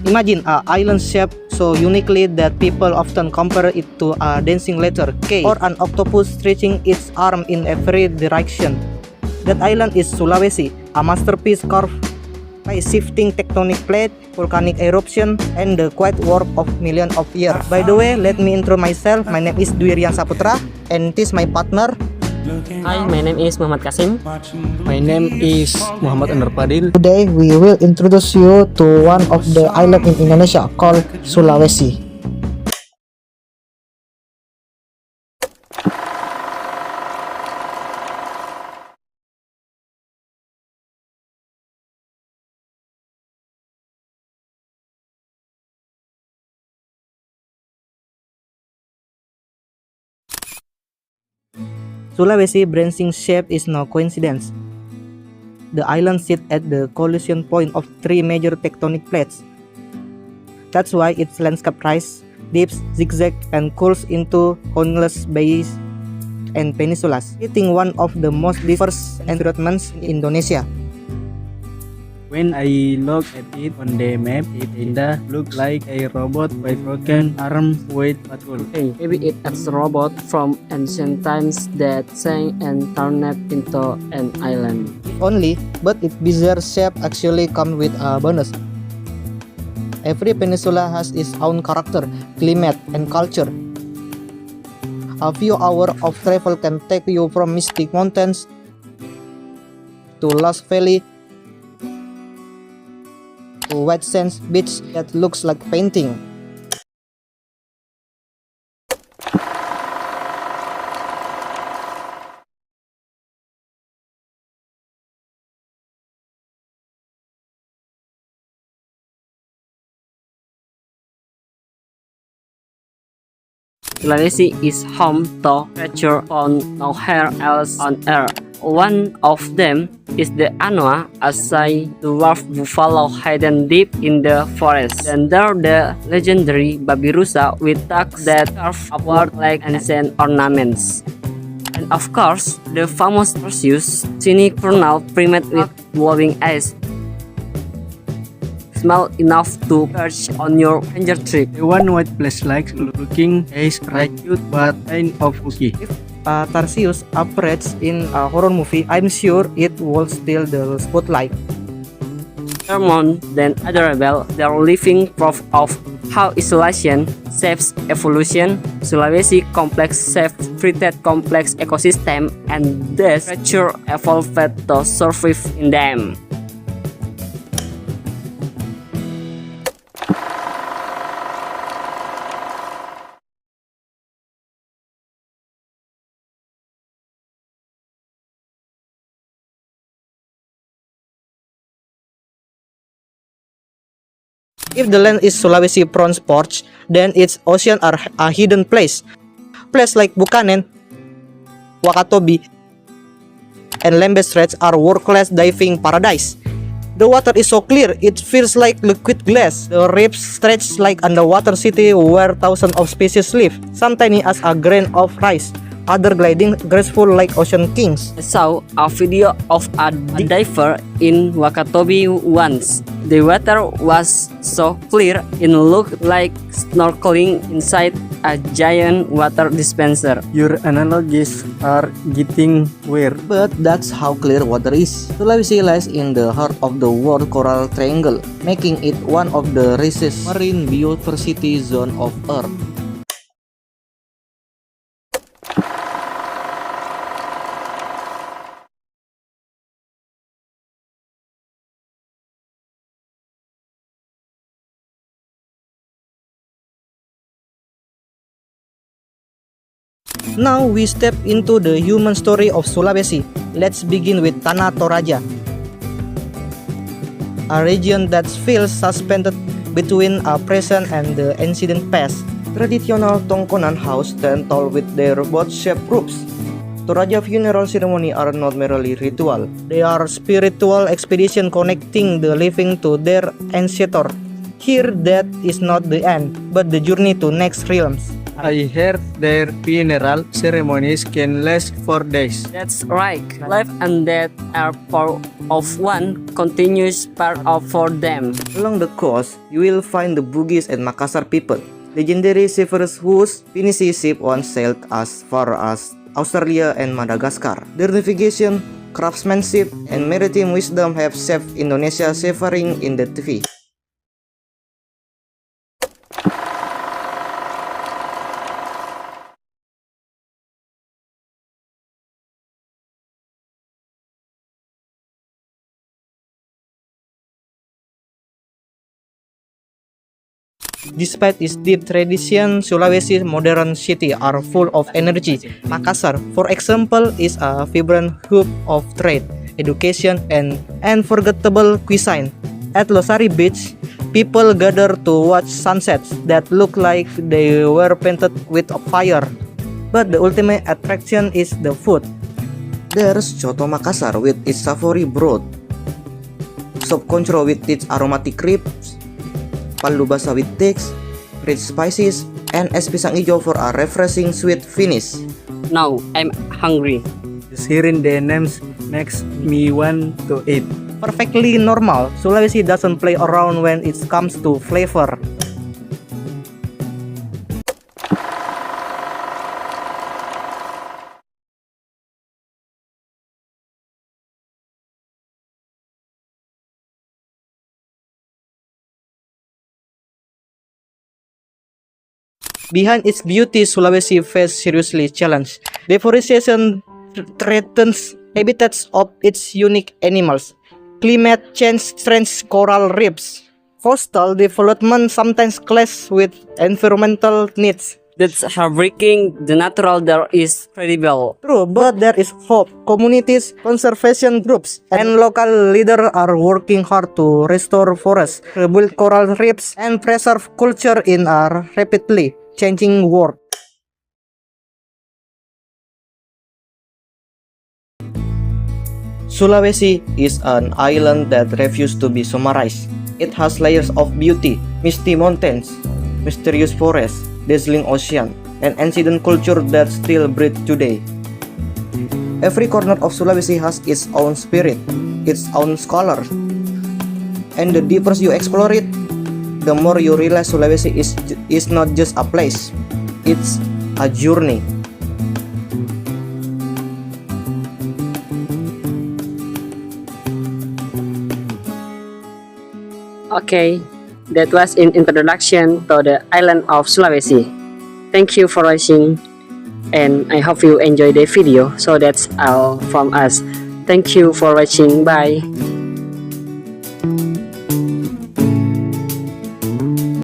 Imagine an island shape so uniquely that people often compare it to a dancing letter K or an octopus stretching its arm in every direction. That island is Sulawesi, a masterpiece carved by shifting tectonic plate, volcanic eruption, and the quiet work of millions of years. By the way, let me intro myself. My name is Dwi Rian Saputra, and this is my partner. Hi, my name is Muhammad Kasim. My name is Muhammad Anwar Padil. Today we will introduce you to one of the islands in Indonesia called Sulawesi. Sulawesi branching shape is no coincidence. The island sits at the collision point of three major tectonic plates. That's why its landscape rises, dips, zigzags, and curls into countless bays and peninsulas, creating one of the most diverse environments in Indonesia. When I look at it on the map, it kinda looks like a robot with broken arms with patrol. Hey, maybe it's a robot from ancient times that sank and turned into an island. Only, but its bizarre shape actually comes with a bonus. Every peninsula has its own character, climate, and culture. A few hours of travel can take you from mystic mountains to Lost Valley to white sands beach that looks like painting. Sulawesi is home to creatures found nowhere else on Earth. One of them is the Anoa, a dwarf buffalo hidden deep in the forest. Then there the legendary Babirusa with tusks that curve upward like ancient ornaments. And of course, the famous Perseus, sinipernal primate with glowing eyes, small enough to perch on your finger tree. The one with flashlight looking is quite cute but kind of spooky. If Tarsius appears in a horror movie, I'm sure it will steal the spotlight. More than adorable, they're living proof of how isolation shapes evolution. Sulawesi complex shaped treated complex ecosystem, and these creatures evolved to survive in them. If the land is Sulawesi prawn porch, then its ocean are a hidden place. Places like Bukanen, Wakatobi, and Lembe Stretch are world-class diving paradise. The water is so clear, it feels like liquid glass. The reefs stretch like underwater city where thousands of species live, some tiny as a grain of rice, other gliding graceful like ocean kings. I saw a video of a diver in Wakatobi once. The water was so clear it looked like snorkeling inside a giant water dispenser. Your analogies are getting weird. But that's how clear water is. Sulawesi lies in the heart of the World Coral Triangle, making it one of the richest marine biodiversity zones of Earth. Now we step into the human story of Sulawesi. Let's begin with Tanah Toraja, a region that feels suspended between a present and the ancient past. Traditional Tongkonan house stand tall with their boat-shaped roofs. Toraja funeral ceremony are not merely ritual. They are spiritual expedition connecting the living to their ancestor. Here, death is not the end, but the journey to next realms. I heard their funeral ceremonies can last for days. That's right. Life and death are part of one continuous part of for them. Along the coast, you will find the Bugis and Makassar people, legendary seafarers whose pinisi ship once sailed as far as Australia and Madagascar. Their navigation, craftsmanship, and maritime wisdom have saved Indonesia seafaring in the TV. Despite its deep tradition, Sulawesi's modern cities are full of energy. Makassar, for example, is a vibrant hub of trade, education, and unforgettable cuisine. At Losari Beach, people gather to watch sunsets that look like they were painted with fire. But the ultimate attraction is the food. There's Coto Makassar with its savory broth, Sop Conchro with its aromatic ribs, Palu Basah with dates, rich spices, and es pisang hijau for a refreshing sweet finish. Now I'm hungry. Just hearing their names makes me want to eat. Perfectly normal, Sulawesi doesn't play around when it comes to flavor. Behind its beauty, Sulawesi faces seriously challenge. Deforestation threatens habitats of its unique animals. Climate change strains coral reefs. Coastal development sometimes clashes with environmental needs. That's heartbreaking. The natural there is credible. True, but there is hope. Communities, conservation groups, and local leaders are working hard to restore forests, rebuild coral reefs, and preserve culture in a rapidly changing world. Sulawesi is an island that refuses to be summarized. It has layers of beauty, misty mountains, mysterious forests, dazzling ocean, and ancient culture that still breathe today. Every corner of Sulawesi has its own spirit, its own scholar. And the deeper you explore it, the more you realize Sulawesi is not just a place, it's a journey. Okay, that was an introduction to the island of Sulawesi. Thank you for watching, and I hope you enjoy the video. So that's all from us. Thank you for watching. Bye.